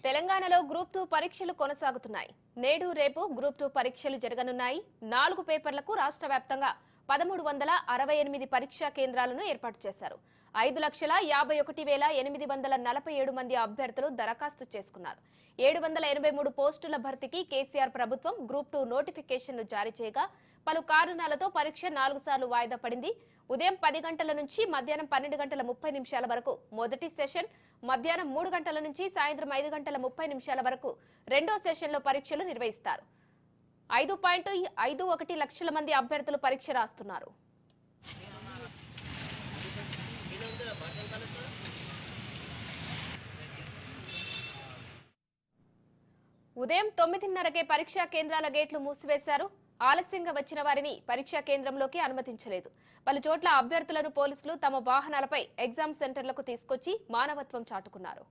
తెలంగాణలో గ్రూప్ 2 పరీక్షలు కొనసాగుతున్నాయి. నేడు రేపు గ్రూప్ 2 పరీక్షలు జరగనున్నాయి. 4 పేపర్లకు రాష్ట్ర వ్యాప్తంగా 1368 పరీక్షా కేంద్రాలను ఏర్పాటు చేశారు. 5,51,847 మంది అభ్యర్థులు దరఖాస్తు చేసుకున్నారు. 783 పోస్టుల భర్తీకి కేసీఆర్ ప్రభుత్వం గ్రూప్ 2 నోటిఫికేషన్ను జారీ చేయగా పలు కారణాలతో పరీక్ష 4 సార్లు వాయిదా పడింది. ఉదయం 10 గంటల నుంచి మధ్యాహ్నం 12:30 వరకు మొదటి సెషన్, మధ్యాహ్నం 3 గంటల నుంచి సాయంత్రం 5:30 వరకు రెండో సెషన్లో పరీక్షలు నిర్వహిస్తారు. 5.51 లక్షల మంది అభ్యర్థులు పరీక్ష రాస్తున్నారు. ఉదయం 9:30కే పరీక్షా కేంద్రాల గేట్లు మూసివేశారు. ఆలస్యంగా వచ్చిన వారిని పరీక్షా కేంద్రంలోకి అనుమతించలేదు. పలు చోట్ల అభ్యర్థులను పోలీసులు తమ వాహనాలపై ఎగ్జామ్ సెంటర్లకు తీసుకొచ్చి మానవత్వం చాటుకున్నారు.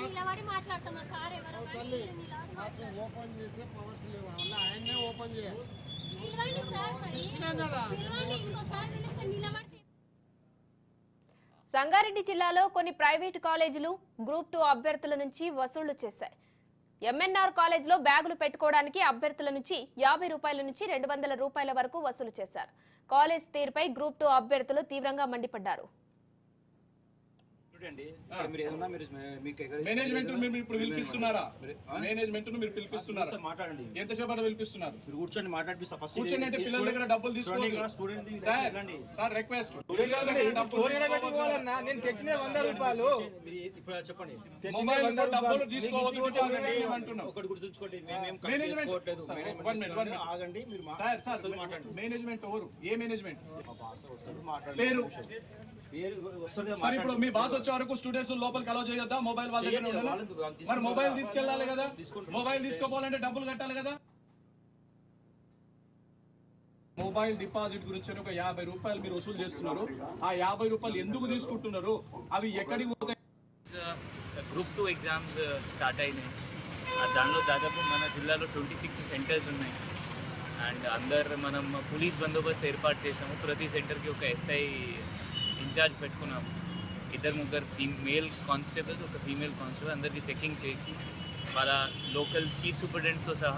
నిలబడి మాట్లాడుతున్నా సార్ ఎవరో ఓపెన్ చేసే పవర్స్ లేవు వల్ల ఆయన్నే ఓపెన్ చేయాలి. సంగారెడ్డి జిల్లాలో కొన్ని ప్రైవేటు కాలేజీలు గ్రూప్ 2 అభ్యర్థుల నుంచి వసూళ్లు చేశాయి. ఎంఎన్ఆర్ కాలేజీలో బ్యాగులు పెట్టుకోవడానికి అభ్యర్థుల నుంచి 50 రూపాయల నుంచి 200 రూపాయల వరకు వసూలు చేశారు. కాలేజ్ తీరుపై గ్రూప్ 2 అభ్యర్థులు తీవ్రంగా మండిపడ్డారు. మేనేజ్మెంట్ ఇప్పుడు పిలిపిస్తున్నారా? మేనేజ్మెంట్ మీరు పిలిపిస్తున్నారా? మాట్లాడండి. ఎంతసేపు పిలిపిస్తున్నారు? మీరు కూర్చొని మాట్లాడిపిస్తా. కూర్చొని అంటే పిల్లల దగ్గర డబ్బులు తీసుకోండి. సార్ రిక్వెస్ట్, నేను తెచ్చిన 100 రూపాయలు చెప్పండి. డబ్బులు తీసుకోవద్దు ఒకటి గుర్తుంచుకోండి. ఆగండి. మేనేజ్మెంట్ ఎవరు? ఏ మేనేజ్మెంట్ పేరు? సార్ ఇప్పుడు మీ బాస్ వచ్చే వరకు స్టూడెంట్స్ లోపలికి అలౌ చేయొద్దా? మొబైల్ వాళ్ళ దగ్గర ఉండాలి. మరి మొబైల్ తీసుకెళ్ళాలి కదా. మొబైల్ తీసుకోవాలంటే డబ్బులు కట్టాలి కదా. మొబైల్ డిపాజిట్ గురించి ఒక 50 రూపాయలు మీరు వసూలు చేస్తున్నారు. ఆ 50 రూపాయలు ఎందుకు తీసుకుంటున్నారు? అవి ఎక్కడికి పోతాయి? గ్రూప్ 2 ఎగ్జామ్స్ స్టార్ట్ అయినాయి. దానిలో దాదాపు మన జిల్లాలో 26 సెంటర్స్ ఉన్నాయి. అండ్ మనం పోలీస్ బందోబస్తు ఏర్పాటు చేసాము. ప్రతి సెంటర్కి ఒక ఎస్ఐ ఇన్ఛార్జ్ పెట్టుకున్నాము. 2-3 మేల్ కానిస్టేబుల్స్, ఒక ఫీమేల్ కానిస్టేబుల్ అందరికీ చెకింగ్ చేసి వాళ్ళ లోకల్ చీఫ్ సూపరింటెండెంట్తో సహా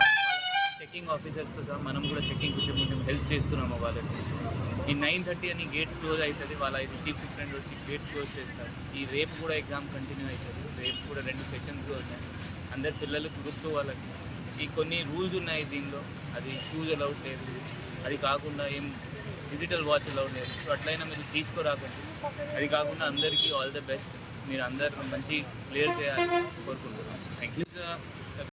చెకింగ్ ఆఫీసర్స్తో సహా మనం కూడా చెకింగ్ కొంచెం హెల్ప్ చేస్తున్నాము వాళ్ళకి. ఈ 9:30 అని గేట్స్ క్లోజ్ అవుతుంది. వాళ్ళ చీఫ్ సూపరింటెండెంట్ వచ్చి గేట్స్ క్లోజ్ చేస్తారు. ఈ రేపు కూడా ఎగ్జామ్ కంటిన్యూ అవుతుంది. రేపు కూడా 2 సెషన్స్ ఉన్నాయి. అందరి పిల్లలకు గ్రూప్ 2 వాళ్ళకి ఈ కొన్ని రూల్స్ ఉన్నాయి దీనిలో. అది షూస్ అలౌడ్ లేదు. అది కాకుండా ఏం డిజిటల్ వాచ్ అలౌడ్ లేదు. సో అట్లయినా మీరు తీసుకోరాకండి. అది కాకుండా అందరికీ ఆల్ ద బెస్ట్. మీరు అందరూ మంచి ప్లేయర్స్ చేయాలని కోరుకుంటున్నాను. Thank you.